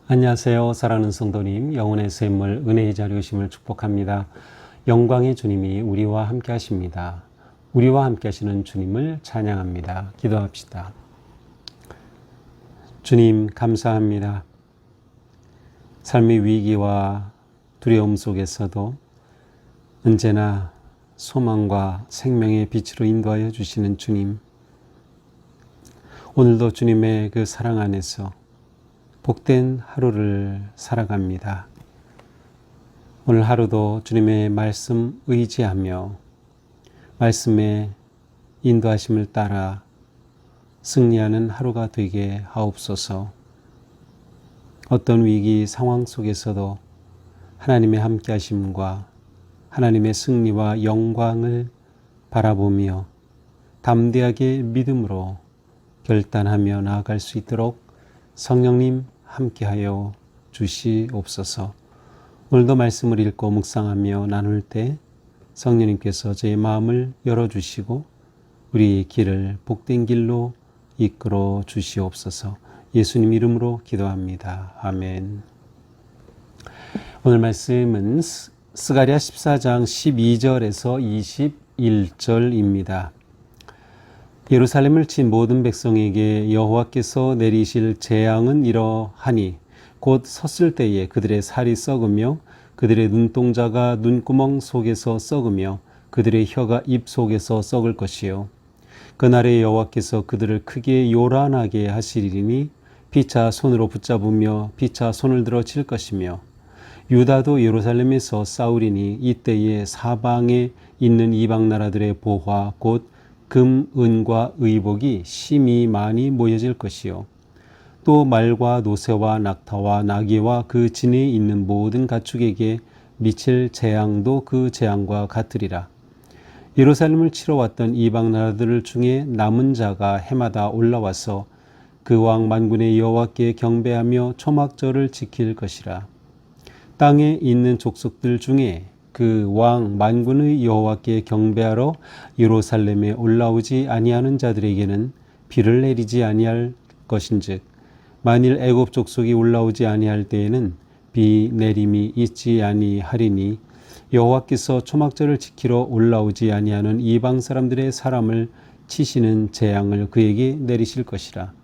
안녕하세요. 사랑하는 성도님, 영혼의 샘물 은혜의 자리오심을 축복합니다. 영광의 주님이 우리와 함께 하십니다. 우리와 함께 하시는 주님을 찬양합니다. 기도합시다. 주님 감사합니다. 삶의 위기와 두려움 속에서도 언제나 소망과 생명의 빛으로 인도하여 주시는 주님, 오늘도 주님의 그 사랑 안에서 복된 하루를 살아갑니다. 오늘 하루도 주님의 말씀 의지하며 말씀의 인도하심을 따라 승리하는 하루가 되게 하옵소서. 어떤 위기 상황 속에서도 하나님의 함께하심과 하나님의 승리와 영광을 바라보며 담대하게 믿음으로 결단하며 나아갈 수 있도록 성령님 함께하여 주시옵소서. 오늘도 말씀을 읽고 묵상하며 나눌 때 성령님께서 저의 마음을 열어주시고 우리의 길을 복된 길로 이끌어 주시옵소서. 예수님 이름으로 기도합니다. 아멘. 오늘 말씀은 스가랴 14장 12절에서 21절입니다. 예루살렘을 친 모든 백성에게 여호와께서 내리실 재앙은 이러하니 곧 섰을 때에 그들의 살이 썩으며 그들의 눈동자가 눈구멍 속에서 썩으며 그들의 혀가 입 속에서 썩을 것이요 그날에 여호와께서 그들을 크게 요란하게 하시리니 피차 손으로 붙잡으며 피차 손을 들어 칠 것이며 유다도 예루살렘에서 싸우리니 이때에 사방에 있는 이방 나라들의 보화 곧 금, 은과 의복이 심히 많이 모여질 것이요 또 말과 노새와 낙타와 나귀와 그 진에 있는 모든 가축에게 미칠 재앙도 그 재앙과 같으리라. 예루살렘을 치러 왔던 이방 나라들 중에 남은 자가 해마다 올라와서 그 왕 만군의 여호와께 경배하며 초막절을 지킬 것이라. 땅에 있는 족속들 중에 그 왕 만군의 여호와께 경배하러 예루살렘에 올라오지 아니하는 자들에게는 비를 내리지 아니할 것인즉 만일 애굽 족속이 올라오지 아니할 때에는 비 내림이 있지 아니하리니 여호와께서 초막절을 지키러 올라오지 아니하는 이방 사람들의 사람을 치시는 재앙을 그에게 내리실 것이라.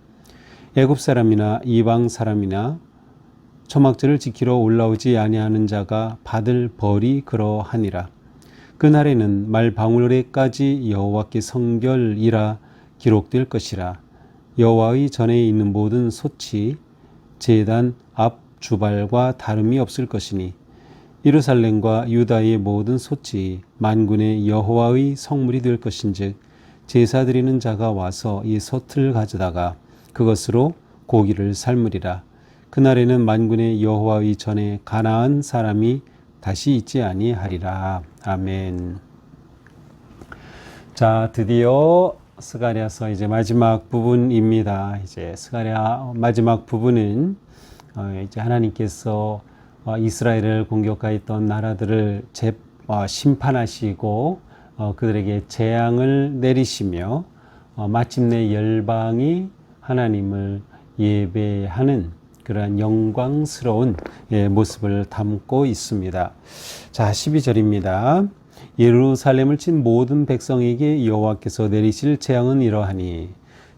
애굽 사람이나 이방 사람이나 초막절을 지키러 올라오지 아니하는 자가 받을 벌이 그러하니라. 그날에는 말방울에까지 여호와께 성결이라 기록될 것이라. 여호와의 전에 있는 모든 솥이 제단 앞 주발과 다름이 없을 것이니 예루살렘과 유다의 모든 솥이 만군의 여호와의 성물이 될 것인즉 제사 드리는 자가 와서 이 솥을 가져다가 그것으로 고기를 삶으리라. 그날에는 만군의 여호와의 전에 가나안 사람이 다시 있지 아니하리라. 아멘. 자, 드디어 스가랴서 이제 마지막 부분입니다. 이제 스가랴 마지막 부분은 이제 하나님께서 이스라엘을 공격하였던 나라들을 심판하시고 그들에게 재앙을 내리시며 마침내 열방이 하나님을 예배하는 그러한 영광스러운 모습을 담고 있습니다. 자, 12절입니다. 예루살렘을 친 모든 백성에게 여호와께서 내리실 재앙은 이러하니.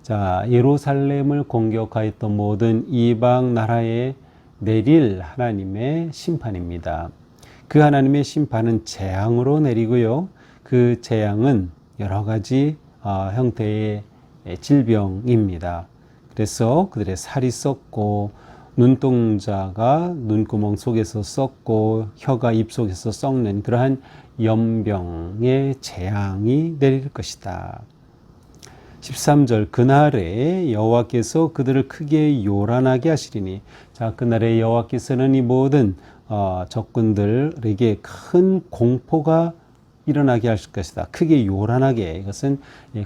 자, 예루살렘을 공격하였던 모든 이방 나라에 내릴 하나님의 심판입니다. 그 하나님의 심판은 재앙으로 내리고요. 그 재앙은 여러 가지 형태의 질병입니다. 그래서 그들의 살이 썩고 눈동자가 눈구멍 속에서 썩고 혀가 입 속에서 썩는 그러한 연병의 재앙이 내릴 것이다. 13절 그날에 여호와께서 그들을 크게 요란하게 하시리니. 자, 그날에 여호와께서는 이 모든 적군들에게 큰 공포가 일어나게 하실 것이다. 크게 요란하게, 이것은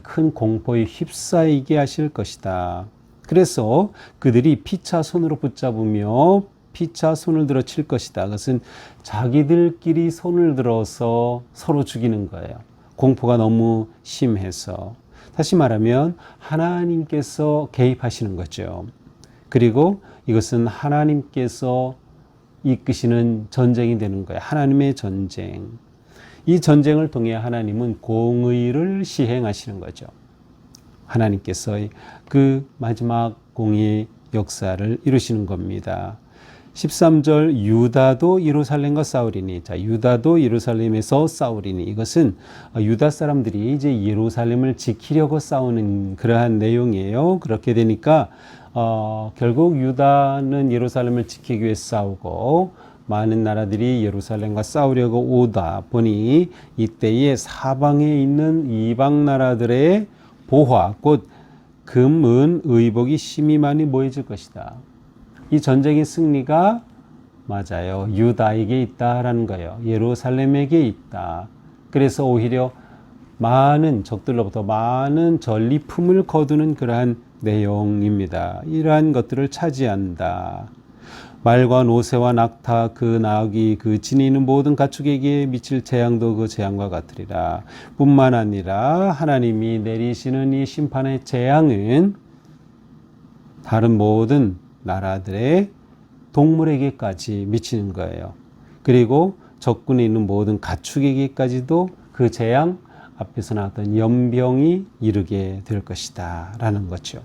큰 공포에 휩싸이게 하실 것이다. 그래서 그들이 피차 손으로 붙잡으며 피차 손을 들어 칠 것이다. 그것은 자기들끼리 손을 들어서 서로 죽이는 거예요. 공포가 너무 심해서. 다시 말하면 하나님께서 개입하시는 거죠. 그리고 이것은 하나님께서 이끄시는 전쟁이 되는 거예요. 하나님의 전쟁. 이 전쟁을 통해 하나님은 공의를 시행하시는 거죠. 하나님께서 그 마지막 공의의 역사를 이루시는 겁니다. 13절 유다도 예루살렘과 싸우리니. 자, 유다도 예루살렘에서 싸우리니. 이것은 유다 사람들이 이제 예루살렘을 지키려고 싸우는 그러한 내용이에요. 그렇게 되니까 결국 유다는 예루살렘을 지키기 위해 싸우고 많은 나라들이 예루살렘과 싸우려고 오다 보니 이때에 사방에 있는 이방 나라들의 보화, 곧 금, 은, 의복이 심히 많이 모여질 것이다. 이 전쟁의 승리가 맞아요. 유다에게 있다라는 거예요. 예루살렘에게 있다. 그래서 오히려 많은 적들로부터 많은 전리품을 거두는 그러한 내용입니다. 이러한 것들을 차지한다. 말과 노새와 낙타 그 나귀 그 지니는 모든 가축에게 미칠 재앙도 그 재앙과 같으리라. 뿐만 아니라 하나님이 내리시는 이 심판의 재앙은 다른 모든 나라들의 동물에게까지 미치는 거예요. 그리고 적군에 있는 모든 가축에게까지도 그 재앙, 앞에서 나왔던 연병이 이르게 될 것이다 라는 거죠.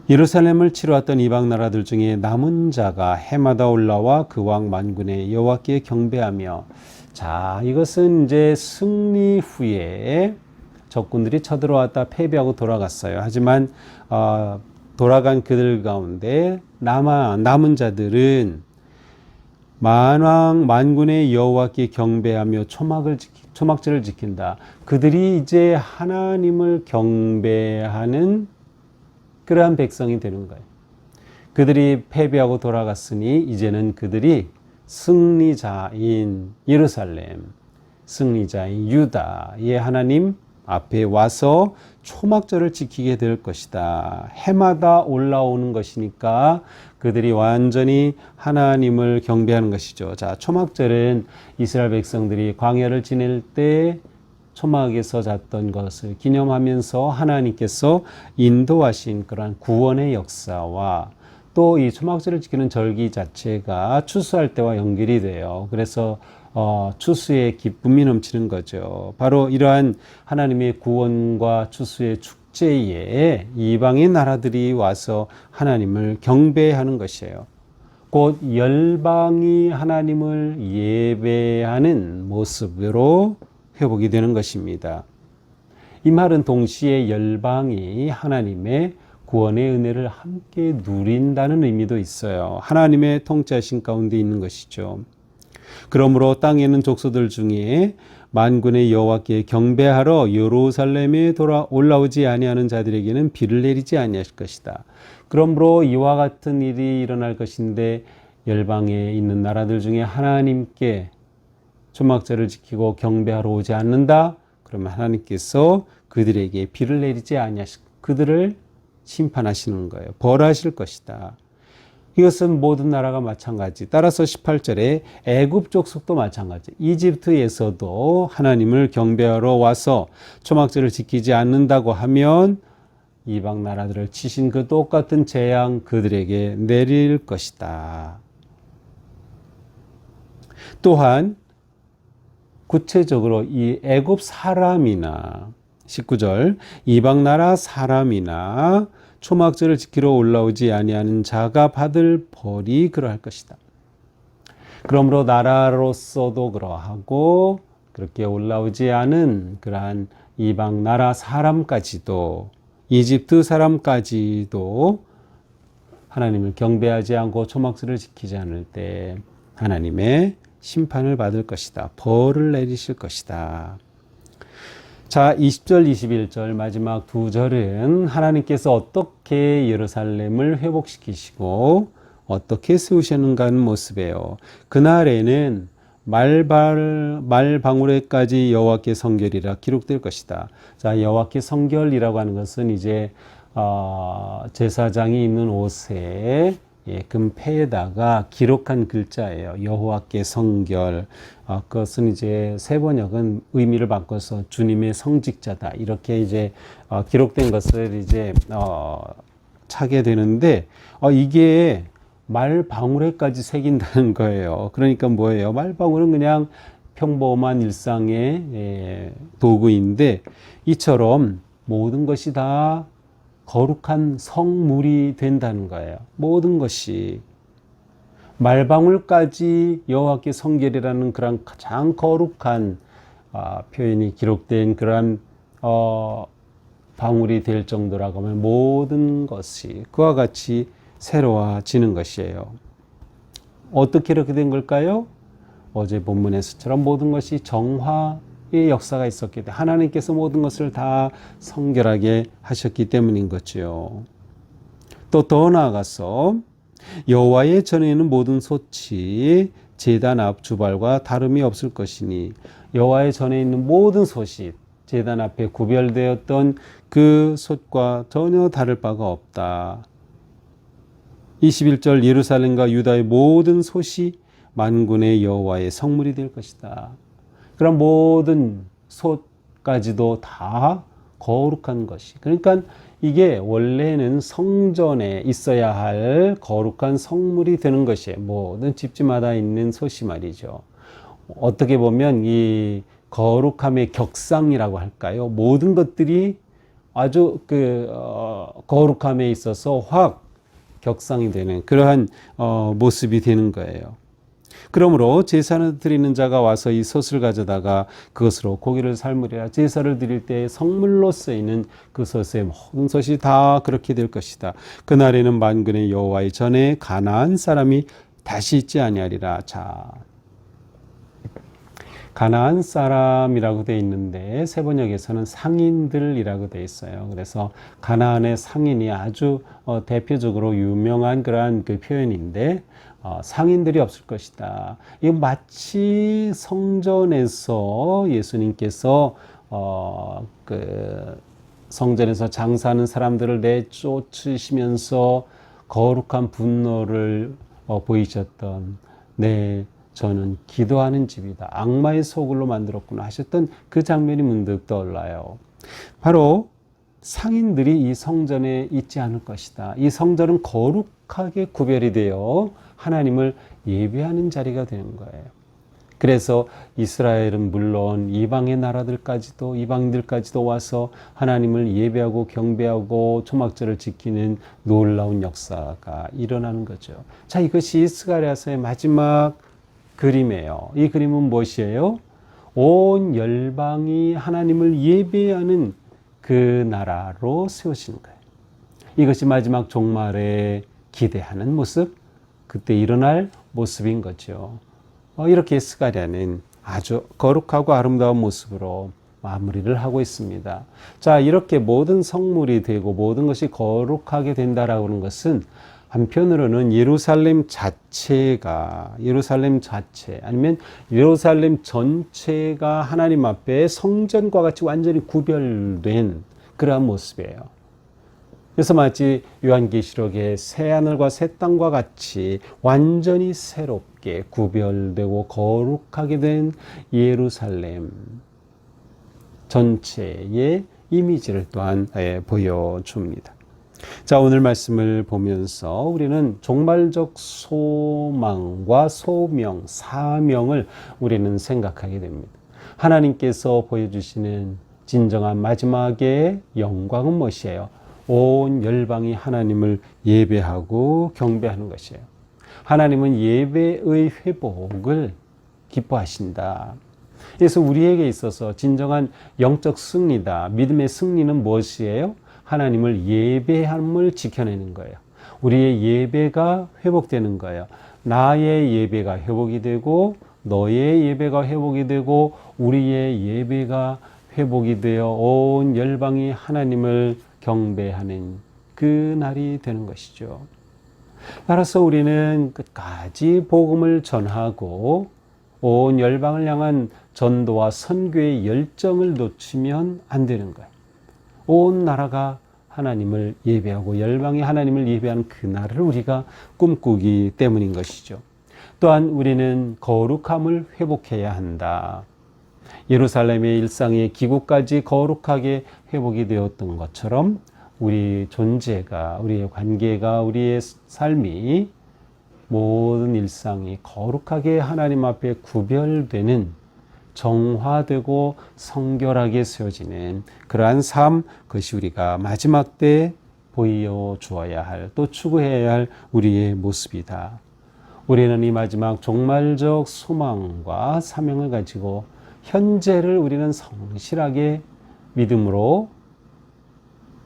예루살렘을 치러왔던 이방 나라들 중에 남은 자가 해마다 올라와 그 왕 만군의 여호와께 경배하며. 자, 이것은 이제 승리 후에 적군들이 쳐들어왔다 패배하고 돌아갔어요. 하지만 돌아간 그들 가운데 남은 자들은 만왕 만군의 여호와께 경배하며 초막절을 지킨다. 그들이 이제 하나님을 경배하는 그러한 백성이 되는 거예요. 그들이 패배하고 돌아갔으니 이제는 그들이 승리자인 예루살렘, 승리자인 유다의 하나님 앞에 와서 초막절을 지키게 될 것이다. 해마다 올라오는 것이니까 그들이 완전히 하나님을 경배하는 것이죠. 자, 초막절은 이스라엘 백성들이 광야를 지낼 때 초막에서 잤던 것을 기념하면서 하나님께서 인도하신 그러한 구원의 역사와 또 이 초막절을 지키는 절기 자체가 추수할 때와 연결이 돼요. 그래서 추수의 기쁨이 넘치는 거죠. 바로 이러한 하나님의 구원과 추수의 축제에 이방의 나라들이 와서 하나님을 경배하는 것이에요. 곧 열방이 하나님을 예배하는 모습으로 회복이 되는 것입니다. 이 말은 동시에 열방이 하나님의 구원의 은혜를 함께 누린다는 의미도 있어요. 하나님의 통치하신 가운데 있는 것이죠. 그러므로 땅에 있는 족속들 중에 만군의 여호와께 경배하러 예루살렘에 올라오지 아니하는 자들에게는 비를 내리지 아니하실 것이다. 그러므로 이와 같은 일이 일어날 것인데 열방에 있는 나라들 중에 하나님께 초막절을 지키고 경배하러 오지 않는다? 그러면 하나님께서 그들에게 비를 내리지 아니하시고 그들을 심판하시는 거예요. 벌하실 것이다. 이것은 모든 나라가 마찬가지. 따라서 18절에 애굽 족속도 마찬가지. 이집트에서도 하나님을 경배하러 와서 초막절을 지키지 않는다고 하면 이방 나라들을 치신 그 똑같은 재앙 그들에게 내릴 것이다. 또한 구체적으로 이 애굽 사람이나 19절 이방 나라 사람이나 초막절을 지키러 올라오지 아니하는 자가 받을 벌이 그러할 것이다. 그러므로 나라로서도 그러하고 그렇게 올라오지 않은 그러한 이방 나라 사람까지도 이집트 사람까지도 하나님을 경배하지 않고 초막절을 지키지 않을 때 하나님의 심판을 받을 것이다. 벌을 내리실 것이다. 자, 20절, 21절 마지막 두 절은 하나님께서 어떻게 예루살렘을 회복시키시고 어떻게 세우시는가 하는 모습이에요. 그날에는 말방울에까지 여호와께 성결이라 기록될 것이다. 자, 여호와께 성결이라고 하는 것은 이제 제사장이 입는 옷에 금패에다가 기록한 글자예요. 여호와께 성결. 그것은 이제 세번역은 의미를 바꿔서 주님의 성직자다. 이렇게 이제 기록된 것을 이제 차게 되는데 이게 말방울에까지 새긴다는 거예요. 그러니까 뭐예요? 말방울은 그냥 평범한 일상의 도구인데 이처럼 모든 것이 다 거룩한 성물이 된다는 거예요. 모든 것이. 말방울까지 여호와께 성결이라는 그런 가장 거룩한 표현이 기록된 그러한 방울이 될 정도라고 하면 모든 것이 그와 같이 새로워지는 것이에요. 어떻게 이렇게 된 걸까요? 어제 본문에서처럼 모든 것이 정화의 역사가 있었기 때문에 하나님께서 모든 것을 다 성결하게 하셨기 때문인 거죠. 또 더 나아가서 여호와의 전에 있는 모든 솥이 제단 앞 주발과 다름이 없을 것이니 여호와의 전에 있는 모든 솥이 제단 앞에 구별되었던 그 솥과 전혀 다를 바가 없다. 21절 예루살렘과 유다의 모든 솥이 만군의 여호와의 성물이 될 것이다. 그런 모든 솥까지도 다 거룩한 것이. 그러니까 이게 원래는 성전에 있어야 할 거룩한 성물이 되는 것이에요. 모든 집집마다 있는 솥이 말이죠. 어떻게 보면 이 거룩함의 격상이라고 할까요? 모든 것들이 아주 거룩함에 있어서 확 격상이 되는 그러한 모습이 되는 거예요. 그러므로 제사를 드리는 자가 와서 이 솥을 가져다가 그것으로 고기를 삶으리라. 제사를 드릴 때 성물로 쓰이는 그 솥의 모든 솥이 다 그렇게 될 것이다. 그날에는 만군의 여호와의 전에 가나안 사람이 다시 있지 아니하리라. 자, 가나안 사람이라고 되어 있는데 세번역에서는 상인들이라고 되어 있어요. 그래서 가나안의 상인이 아주 대표적으로 유명한 그러한 그 표현인데 상인들이 없을 것이다. 이거 마치 성전에서 예수님께서 성전에서 장사하는 사람들을 내쫓으시면서 거룩한 분노를 보이셨던 저는 기도하는 집이다. 악마의 소굴로 만들었구나 하셨던 그 장면이 문득 떠올라요. 바로 상인들이 이 성전에 있지 않을 것이다. 이 성전은 거룩하게 구별이 되어 하나님을 예배하는 자리가 되는 거예요. 그래서 이스라엘은 물론 이방의 나라들까지도 이방인들까지도 와서 하나님을 예배하고 경배하고 초막절을 지키는 놀라운 역사가 일어나는 거죠. 자, 이것이 스가랴서의 마지막 그림이에요. 이 그림은 무엇이에요? 온 열방이 하나님을 예배하는 그 나라로 세우신 거예요. 이것이 마지막 종말에 기대하는 모습, 그때 일어날 모습인 거죠. 이렇게 스가랴는 아주 거룩하고 아름다운 모습으로 마무리를 하고 있습니다. 자, 이렇게 모든 성물이 되고 모든 것이 거룩하게 된다라고 하는 것은 한편으로는 예루살렘 자체 아니면 예루살렘 전체가 하나님 앞에 성전과 같이 완전히 구별된 그러한 모습이에요. 그래서 마치 요한계시록의 새 하늘과 새 땅과 같이 완전히 새롭게 구별되고 거룩하게 된 예루살렘 전체의 이미지를 또한 보여줍니다. 자, 오늘 말씀을 보면서 우리는 종말적 소망과 소명, 사명을 우리는 생각하게 됩니다. 하나님께서 보여주시는 진정한 마지막의 영광은 무엇이에요? 온 열방이 하나님을 예배하고 경배하는 것이에요. 하나님은 예배의 회복을 기뻐하신다. 그래서 우리에게 있어서 진정한 영적 승리다. 믿음의 승리는 무엇이에요? 하나님을 예배함을 지켜내는 거예요. 우리의 예배가 회복되는 거예요. 나의 예배가 회복이 되고 너의 예배가 회복이 되고 우리의 예배가 회복이 되어 온 열방이 하나님을 경배하는 그 날이 되는 것이죠. 따라서 우리는 끝까지 복음을 전하고 온 열방을 향한 전도와 선교의 열정을 놓치면 안 되는 거예요. 온 나라가 하나님을 예배하고 열방의 하나님을 예배하는 그날을 우리가 꿈꾸기 때문인 것이죠. 또한 우리는 거룩함을 회복해야 한다. 예루살렘의 일상의 기구까지 거룩하게 회복이 되었던 것처럼 우리 존재가, 우리의 관계가, 우리의 삶이 모든 일상이 거룩하게 하나님 앞에 구별되는 정화되고 성결하게 세워지는 그러한 삶, 그것이 우리가 마지막 때에 보여주어야 할, 또 추구해야 할 우리의 모습이다. 우리는 이 마지막 종말적 소망과 사명을 가지고 현재를 우리는 성실하게 믿음으로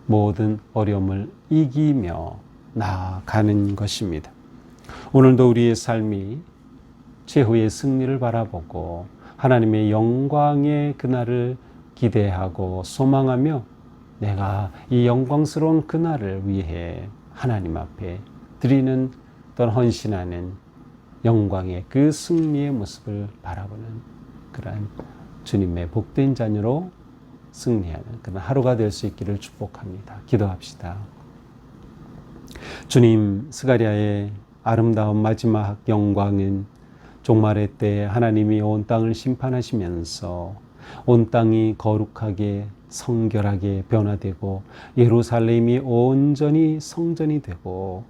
모든 어려움을 이기며 나아가는 것입니다. 오늘도 우리의 삶이 최후의 승리를 바라보고 하나님의 영광의 그날을 기대하고 소망하며 내가 이 영광스러운 그날을 위해 하나님 앞에 드리는 또는 헌신하는 영광의 그 승리의 모습을 바라보는 그러한 주님의 복된 자녀로 승리하는 그런 하루가 될 수 있기를 축복합니다. 기도합시다. 주님, 스가랴의 아름다운 마지막 영광은 종말의 때 하나님이 온 땅을 심판하시면서 온 땅이 거룩하게 성결하게 변화되고 예루살렘이 온전히 성전이 되고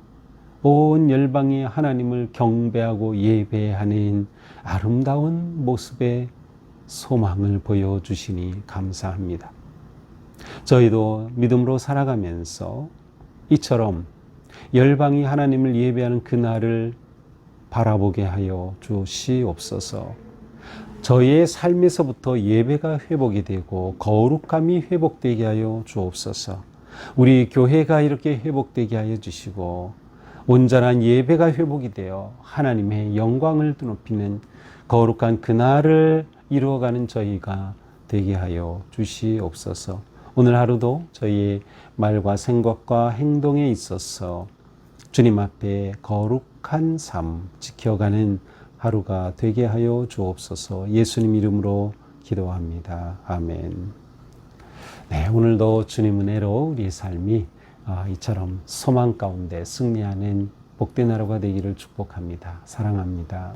온 열방이 하나님을 경배하고 예배하는 아름다운 모습의 소망을 보여주시니 감사합니다. 저희도 믿음으로 살아가면서 이처럼 열방이 하나님을 예배하는 그날을 바라보게 하여 주시옵소서. 저희의 삶에서부터 예배가 회복이 되고 거룩함이 회복되게 하여 주옵소서. 우리 교회가 이렇게 회복되게 하여 주시고 온전한 예배가 회복이 되어 하나님의 영광을 높이는 거룩한 그날을 이루어가는 저희가 되게 하여 주시옵소서. 오늘 하루도 저희의 말과 생각과 행동에 있어서 주님 앞에 거룩한 삶 지켜가는 하루가 되게 하여 주옵소서. 예수님 이름으로 기도합니다. 아멘. 네, 오늘도 주님 은혜로 우리의 삶이 이처럼 소망 가운데 승리하는 복된 하루가 되기를 축복합니다. 사랑합니다.